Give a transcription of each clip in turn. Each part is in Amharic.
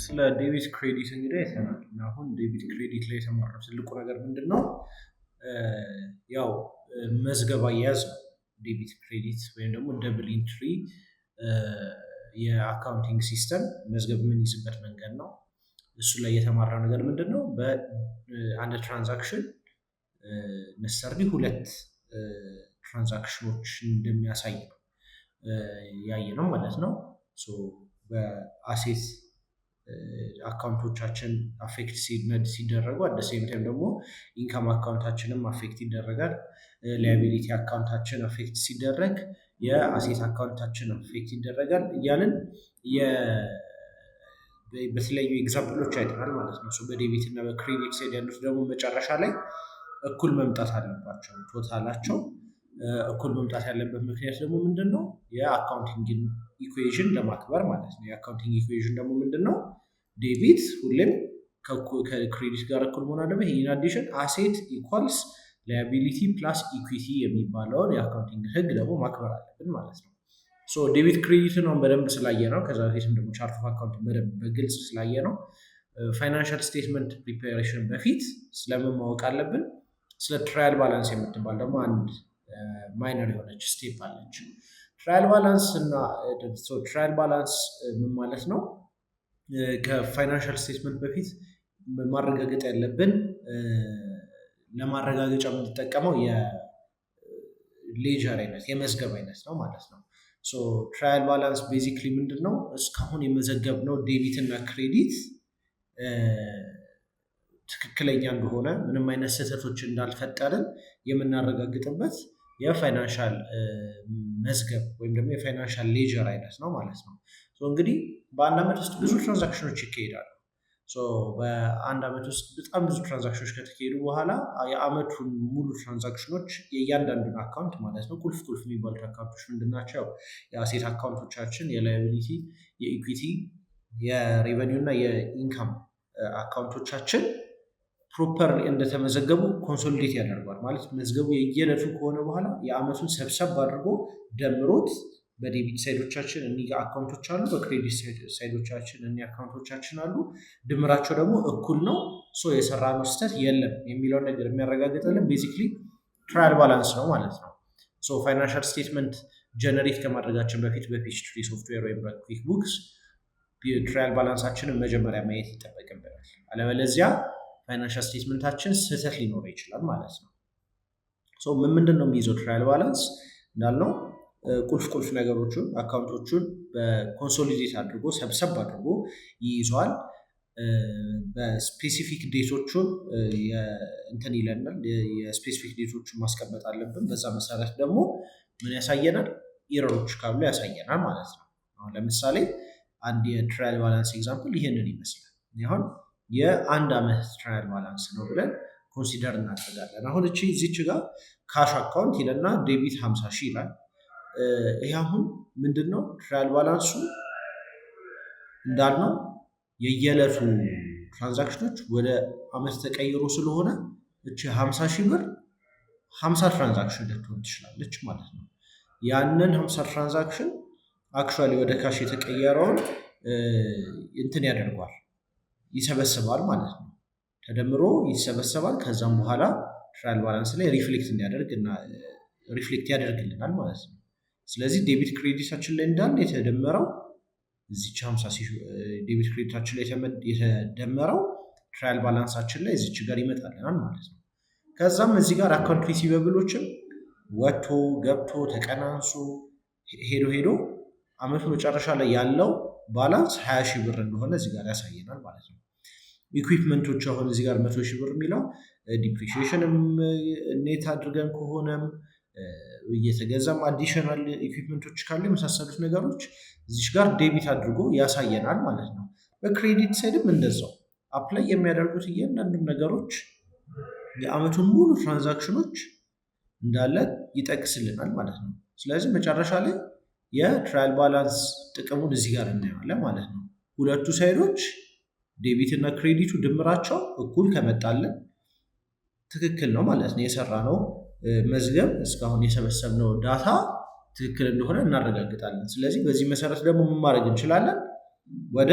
ስለ ዴቢት ክሬዲት እንግዲህ አይተናል እና አሁን ዴቢት ክሬዲት ላይ የተማረው ትልቁ ነገር ምንድን ነው? ያው መዝገብ አያያዝ ነው። ዴቢት ክሬዲት ወይም ደግሞ ደብል ኢንትሪ የአካውንቲንግ ሲስተም መዝገብ የምንይዝበት መንገድ ነው። እሱ ላይ የተማራው ነገር ምንድን ነው? በአንድ ትራንዛክሽን ነሰርሊ ሁለት ትራንዛክሽኖች እንደሚያሳይ ነው ያየ ነው ማለት ነው። በአሴት አካውንቶቻችን አፌክት ሲደረጉ አት ዘ ሴም ታይም ደግሞ ኢንካም አካውንታችንም አፌክት ይደረጋል። ላያቢሊቲ አካውንታችን አፌክት ሲደረግ የአሴት አካውንታችን አፌክት ይደረጋል እያልን በተለያዩ ኤግዛምፕሎች አይተናል ማለት ነው። በዴቢት እና በክሬዲት ሳይድ ያሉት ደግሞ መጨረሻ ላይ እኩል መምጣት አለባቸው። ቶታላቸው እኩል መምጣት ያለበት ምክንያት ደግሞ ምንድን ነው? የአካውንቲንግ ኢኩዌዥን ለማክበር ማለት ነው። የአካውንቲንግ ኢኩዌዥን ደግሞ ምንድን ነው? ዴቢት ሁሌም ከክሬዲት ጋር እኩል መሆን አለበት። ኢን አዲሽን አሴት ኢኳልስ ላያቢሊቲ ፕላስ ኢኩዊቲ የሚባለውን የአካውንቲንግ ህግ ደግሞ ማክበር አለብን ማለት ነው። ዴቢት ክሬዲትን አሁን በደንብ ስላየ ነው። ከዛ በፊትም ደግሞ ቻርት ኦፍ አካውንት በደንብ በግልጽ ስላየ ነው። ፋይናንሻል ስቴትመንት ፕሪፓሬሽን በፊት ስለምን ማወቅ አለብን? ስለ ትራያል ባላንስ የምትባል ደግሞ አንድ ማይነር የሆነች ስቴፕ አለች። ትራያል ባላንስ እና ትራያል ባላንስ ምን ማለት ነው? ከፋይናንሻል ስቴትመንት በፊት ማረጋገጥ ያለብን ለማረጋገጫ የምንጠቀመው የሌጀር አይነት የመዝገብ አይነት ነው ማለት ነው። ትራያል ባላንስ ቤዚክሊ ምንድን ነው? እስካሁን የመዘገብነው ዴቢት እና ክሬዲት ትክክለኛ እንደሆነ ምንም አይነት ስህተቶች እንዳልፈጠርን የምናረጋግጥበት የፋይናንሻል መዝገብ ወይም ደግሞ የፋይናንሻል ሌጀር አይነት ነው ማለት ነው። እንግዲህ በአንድ ዓመት ውስጥ ብዙ ትራንዛክሽኖች ይካሄዳሉ። በአንድ ዓመት ውስጥ በጣም ብዙ ትራንዛክሽኖች ከተካሄዱ በኋላ የዓመቱን ሙሉ ትራንዛክሽኖች የእያንዳንዱን አካውንት ማለት ነው ቁልፍ የሚባሉት አካውንቶች ምንድናቸው? የአሴት አካውንቶቻችን፣ የላያቢሊቲ፣ የኢኩዊቲ፣ የሬቨኒው እና የኢንካም አካውንቶቻችን ፕሮፐር እንደተመዘገቡ ኮንሶሊዴት ያደርጓል ማለት መዝገቡ የየዕለቱ ከሆነ በኋላ የዓመቱን ሰብሰብ አድርጎ ደምሮት በዴቢት ሳይዶቻችን እኒህ አካውንቶች አሉ፣ በክሬዲት ሳይዶቻችን እኒህ አካውንቶቻችን አሉ፣ ድምራቸው ደግሞ እኩል ነው፣ የሰራነው ስህተት የለም የሚለውን ነገር የሚያረጋግጥልን ቤዚክሊ ትራያል ባላንስ ነው ማለት ነው። ፋይናንሻል ስቴትመንት ጀነሬት ከማድረጋችን በፊት በፔችትሪ ሶፍትዌር ወይም በኩዊክ ቡክስ ትራያል ባላንሳችንን መጀመሪያ ማየት ይጠበቅብናል። አለበለዚያ ፋይናንሻል ስቴትመንታችን ስህተት ሊኖረው ይችላል ማለት ነው። ምንድን ነው የሚይዘው ትራያል ባላንስ? እንዳልነው ቁልፍ ነገሮቹን አካውንቶቹን በኮንሶሊዴት አድርጎ ሰብሰብ አድርጎ ይይዘዋል። በስፔሲፊክ ዴቶቹን እንትን ይለናል። የስፔሲፊክ ዴቶቹን ማስቀመጥ አለብን። በዛ መሰረት ደግሞ ምን ያሳየናል? ኢረሮች ካሉ ያሳየናል ማለት ነው። አሁን ለምሳሌ አንድ የትራያል ባላንስ ኤግዛምፕል ይሄንን ይመስላል። አሁን የአንድ ዓመት ትራያል ባላንስ ነው ብለን ኮንሲደር እናደርጋለን። አሁን እዚች ጋር ካሽ አካውንት ይለና ዴቢት 50 ሺህ ይላል። ይህ አሁን ምንድን ነው? ትራያል ባላንሱ እንዳልነው የየዕለቱ ትራንዛክሽኖች ወደ ዓመት ተቀይሮ ስለሆነ እቺ 50 ሺህ ብር 50 ትራንዛክሽን ልትሆን ትችላለች ማለት ነው። ያንን 50 ትራንዛክሽን አክቹዋሊ ወደ ካሽ የተቀየረውን እንትን ያደርጓል፣ ይሰበስባል ማለት ነው። ተደምሮ ይሰበሰባል። ከዛም በኋላ ትራያል ባላንስ ላይ ሪፍሌክት ያደርግልናል ማለት ነው። ስለዚህ ዴቢት ክሬዲታችን ላይ እንዳለ የተደመረው እዚች 50 ዴቢት ክሬዲታችን ላይ የተደመረው ትራያል ባላንሳችን ላይ እዚች ጋር ይመጣልናል ማለት ነው። ከዛም እዚህ ጋር አካውንት ሪሲቨብሎችን ወጥቶ ገብቶ ተቀናንሶ ሄዶ ዓመቱ መጨረሻ ላይ ያለው ባላንስ 20 ሺህ ብር እንደሆነ እዚህ ጋር ያሳየናል ማለት ነው። ኢኩዊፕመንቶች አሁን እዚህ ጋር 100 ሺህ ብር የሚለው ዲፕሪሺዬሽንም ኔት አድርገን ከሆነም እየተገዛም አዲሽናል ኢኩዊፕመንቶች ካሉ የመሳሰሉት ነገሮች እዚች ጋር ዴቢት አድርጎ ያሳየናል ማለት ነው። በክሬዲት ሳይድም እንደዛው አፕላይ የሚያደርጉት እያንዳንዱ ነገሮች የዓመቱን ሙሉ ትራንዛክሽኖች እንዳለ ይጠቅስልናል ማለት ነው። ስለዚህ መጨረሻ ላይ የትራያል ባላንስ ጥቅሙን እዚህ ጋር እናየዋለን ማለት ነው። ሁለቱ ሳይዶች ዴቢት እና ክሬዲቱ ድምራቸው እኩል ከመጣልን ትክክል ነው ማለት ነው። የሰራነው መዝገብ እስካሁን የሰበሰብነው ዳታ ትክክል እንደሆነ እናረጋግጣለን። ስለዚህ በዚህ መሰረት ደግሞ ምን ማድረግ እንችላለን? ወደ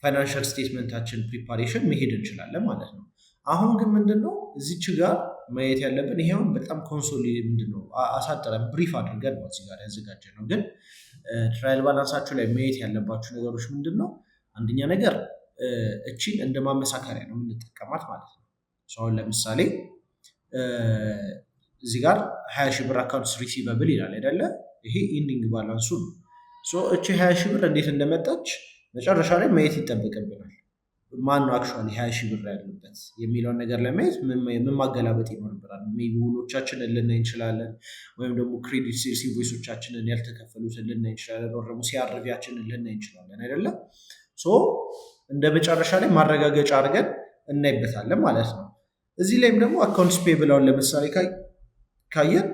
ፋይናንሻል ስቴትመንታችን ፕሪፓሬሽን መሄድ እንችላለን ማለት ነው። አሁን ግን ምንድነው እዚች ጋር ማየት ያለብን ይሄውን በጣም ኮንሶሊ ምንድነው አሳጥረን ብሪፍ አድርገን ነው እዚህ ጋር ያዘጋጀ ነው። ግን ትራያል ባላንሳችሁ ላይ ማየት ያለባችሁ ነገሮች ምንድነው? አንደኛ ነገር እቺን እንደ ማመሳከሪያ ነው የምንጠቀማት ማለት ነው። አሁን ለምሳሌ እዚህ ጋር 20 ሺህ ብር አካውንትስ ሪሲቨብል ይላል አይደለ? ይሄ ኢንዲንግ ባላንሱ ነው። እቺ 20 ሺህ ብር እንዴት እንደመጣች መጨረሻ ላይ ማየት ይጠበቅብናል። ማን ነው አክቹዋሊ 20 ሺህ ብር ያለበት የሚለውን ነገር ለማየት ምን ማገላበጥ ይኖርብናል። ሜይ ቢ ውሎቻችንን ልናይ እንችላለን፣ ወይም ደግሞ ክሬዲት ሴልስ ኢንቮይሶቻችንን ያልተከፈሉትን ልናይ እንችላለን፣ ወይም ደግሞ ሲአርቪያችንን ልናይ እንችላለን አይደለም። እንደ መጨረሻ ላይ ማረጋገጫ አድርገን እናይበታለን ማለት ነው። እዚህ ላይም ደግሞ አካውንትስ ፔብላውን ለምሳሌ ካየን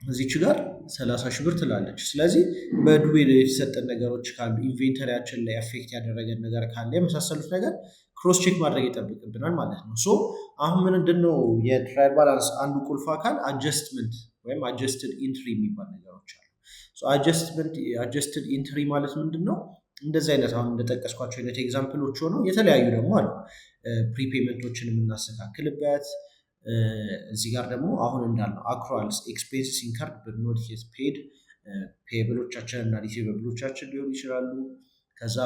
እዚች ጋር 30 ሺህ ብር ትላለች። ስለዚህ በዱቤ የተሰጠን ነገሮች ካሉ ኢንቬንተሪያችን ላይ አፌክት ያደረገን ነገር ካለ የመሳሰሉት ነገር ክሮስ ቼክ ማድረግ ይጠብቅብናል ማለት ነው። አሁን ምንድነው የትራያል ባላንስ አንዱ ቁልፍ አካል አጀስትመንት ወይም አጀስትድ ኢንትሪ የሚባል ነገሮች አሉ። አጀስትድ ኢንትሪ ማለት ምንድነው? እንደዚህ አይነት አሁን እንደጠቀስኳቸው አይነት ኤግዛምፕሎች ሆነው የተለያዩ ደግሞ አሉ። ፕሪፔመንቶችን የምናስተካክልበት እዚህ ጋር ደግሞ አሁን እንዳልነው አክሩዋልስ ኤክስፔንስስ ኢንከርድ በት ኖት የት ፔድ ፔብሎቻችን እና ሪሲቨብሎቻችን ሊሆኑ ይችላሉ። ከዛ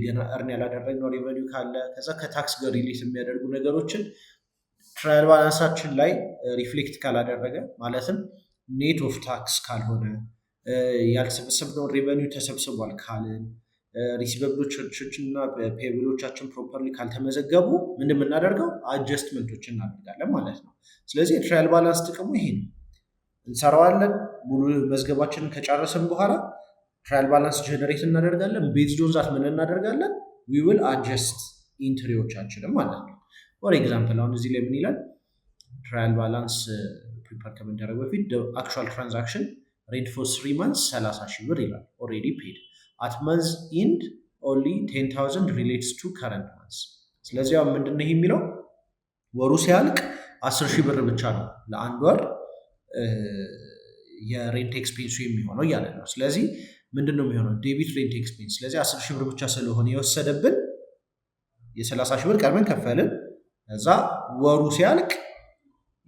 ገና እርን ያላደረግነው ሬቨኒው ካለ ከዛ ከታክስ ጋር ሪሌት የሚያደርጉ ነገሮችን ትራያል ባላንሳችን ላይ ሪፍሌክት ካላደረገ ማለትም ኔት ኦፍ ታክስ ካልሆነ ያልተሰበሰብነውን ሬቨኒው ተሰብስቧል ካልን ሪሲቨብሎቻችን እና ፔብሎቻችን ፕሮፐርሊ ካልተመዘገቡ ምን የምናደርገው አጀስትመንቶችን እናደርጋለን ማለት ነው። ስለዚህ የትራያል ባላንስ ጥቅሙ ይሄ ነው። እንሰራዋለን። ሙሉ መዝገባችንን ከጨረስን በኋላ ትራያል ባላንስ ጀነሬት እናደርጋለን። ቤዝድ ኦን ዛት ምን እናደርጋለን? ዊ ዊል አጀስት ኢንትሪዎቻችንም ማለት ነው። ፎር ኤግዛምፕል አሁን እዚህ ላይ ምን ይላል? ትራያል ባላንስ ፕሪፐር ከመደረግ በፊት አክቹዋል ትራንዛክሽን ሬንት ፎር 3 months 30 ሺህ ብር ይላል ኦልሬዲ ፔድ at month end only 10,000 relates to current months። ስለዚህ አሁን ምንድነው ይሄ የሚለው ወሩ ሲያልቅ 10 ሺህ ብር ብቻ ነው ለአንድ ወር የሬንት ኤክስፔንሱ የሚሆነው እያለ ነው። ስለዚህ ምንድነው የሚሆነው? ዴቢት ሬንት ኤክስፔንስ። ስለዚህ 10 ሺህ ብር ብቻ ስለሆነ የወሰደብን የ30 ሺህ ብር ቀድመን ከፈልን። ከዛ ወሩ ሲያልቅ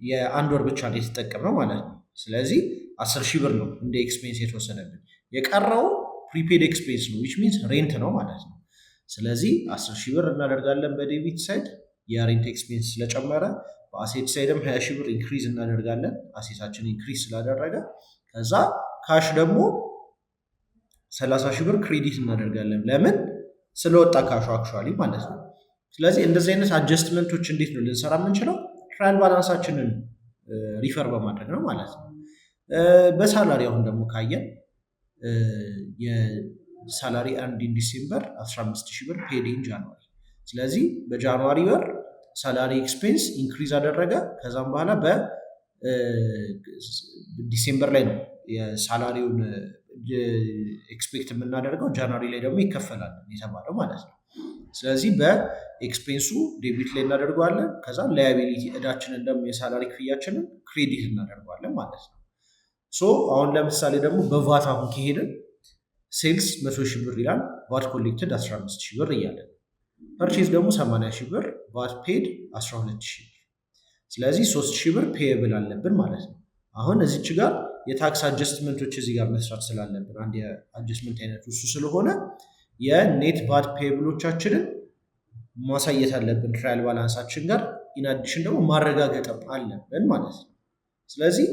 የአንድ ወር ብቻ ነው የተጠቀምነው ማለት ነው። ስለዚህ 10 ሺህ ብር ነው እንደ ኤክስፔንስ የተወሰደብን። የቀረው ፕሪፔድ ኤክስፔንስ ነው ዊች ሚንስ ሬንት ነው ማለት ነው። ስለዚህ 10 ሺህ ብር እናደርጋለን በዴቢት ሳይድ የሬንት ኤክስፔንስ ስለጨመረ፣ በአሴት ሳይድም 20 ሺህ ብር ኢንክሪዝ እናደርጋለን አሴታችን ኢንክሪዝ ስላደረገ። ከዛ ካሽ ደግሞ 30 ሺህ ብር ክሬዲት እናደርጋለን። ለምን? ስለወጣ ካሹ አክቹዋሊ ማለት ነው። ስለዚህ እንደዚህ አይነት አጀስትመንቶች እንዴት ነው ልንሰራ የምንችለው? ትራያል ባላንሳችንን ሪፈር በማድረግ ነው ማለት ነው። በሳላሪ አሁን ደግሞ ካየን የሳላሪ አንድ ኢን ዲሴምበር 15 ሺህ ብር ፔድ ኢን ጃንዋሪ። ስለዚህ በጃንዋሪ ወር ሳላሪ ኤክስፔንስ ኢንክሪዝ አደረገ። ከዛም በኋላ በዲሴምበር ላይ ነው የሳላሪውን ኤክስፔክት የምናደርገው፣ ጃንዋሪ ላይ ደግሞ ይከፈላል የተባለው ማለት ነው። ስለዚህ በኤክስፔንሱ ዴቢት ላይ እናደርገዋለን። ከዛ ላያቢሊቲ እዳችንን ደግሞ የሳላሪ ክፍያችንን ክሬዲት እናደርገዋለን ማለት ነው። አሁን ለምሳሌ ደግሞ በቫት አሁን ከሄድን ሴልስ 100 ሺህ ብር ይላል፣ ቫት ኮሌክትድ 15 ሺህ ብር እያለ ነው። ፐርቼዝ ደግሞ 80 ሺህ ብር፣ ቫት ፔድ 12 ሺህ ብር። ስለዚህ 3 ሺህ ብር ፔየብል አለብን ማለት ነው። አሁን እዚች ጋር የታክስ አጀስትመንቶች እዚህ ጋር መስራት ስላለብን አንድ የአጀስትመንት አይነት እሱ ስለሆነ የኔት ቫት ፔየብሎቻችንን ማሳየት አለብን ትራያል ባላንሳችን ጋር። ኢንአዲሽን ደግሞ ማረጋገጥ አለብን ማለት ነው። ስለዚህ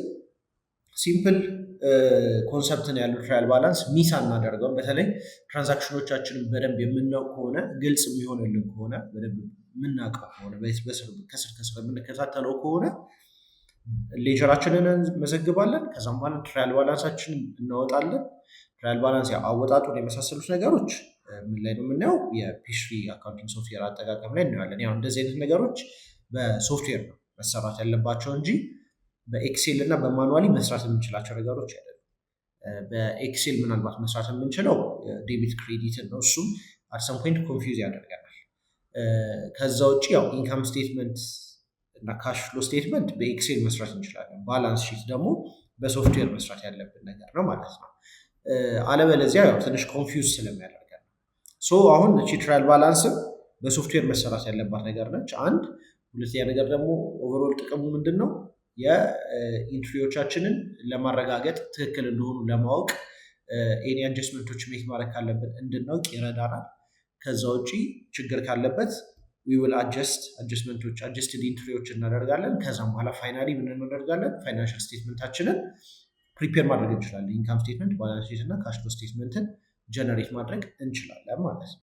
ሲምፕል ኮንሰፕት ነው ያለው ትራያል ባላንስ። ሚስ አናደርገውም። በተለይ ትራንዛክሽኖቻችንን በደንብ የምናውቅ ከሆነ ግልጽ የሚሆንልን ከሆነ በደንብ የምናውቀው ከሆነ ከስር ከስር የምንከታተለው ከሆነ ሌጀራችንን እንመዘግባለን። ከዛም በኋላ ትራያል ባላንሳችንን እናወጣለን። ትራያል ባላንስ አወጣጡን የመሳሰሉት ነገሮች ምን ላይ ነው የምናየው? የፒሽሪ አካውንቲንግ ሶፍትዌር አጠቃቀም ላይ እናያለን። ያው እንደዚህ አይነት ነገሮች በሶፍትዌር ነው መሰራት ያለባቸው እንጂ በኤክሴል እና በማኑዋሊ መስራት የምንችላቸው ነገሮች አይደሉም። በኤክሴል ምናልባት መስራት የምንችለው ዴቢት ክሬዲትን ነው። እሱም አትሰም ፖይንት ኮንፊውዝ ያደርገናል። ከዛ ውጭ ያው ኢንካም ስቴትመንት እና ካሽ ፍሎ ስቴትመንት በኤክሴል መስራት እንችላለን። ባላንስ ሺት ደግሞ በሶፍትዌር መስራት ያለብን ነገር ነው ማለት ነው። አለበለዚያ ያው ትንሽ ኮንፊውዝ ስለሚያደርገን አሁን እቺ ትራያል ባላንስም በሶፍትዌር መሰራት ያለባት ነገር ነች። አንድ ሁለተኛ ነገር ደግሞ ኦቨርኦል ጥቅሙ ምንድን ነው? የኢንትሪዎቻችንን ለማረጋገጥ ትክክል እንደሆኑ ለማወቅ ኤኒ አጀስትመንቶች ሜክ ማድረግ ካለብን እንድናውቅ ይረዳናል። ከዛ ውጪ ችግር ካለበት ዊል አጀስትድ ኢንትሪዎች እናደርጋለን። ከዛም በኋላ ፋይናሊ ምን እናደርጋለን? ፋይናንሻል ስቴትመንታችንን ፕሪፔር ማድረግ እንችላለን። ኢንካም ስቴትመንት፣ ባላንስ ሺት እና ካሽ ፍሎ ስቴትመንትን ጀነሬት ማድረግ እንችላለን ማለት ነው።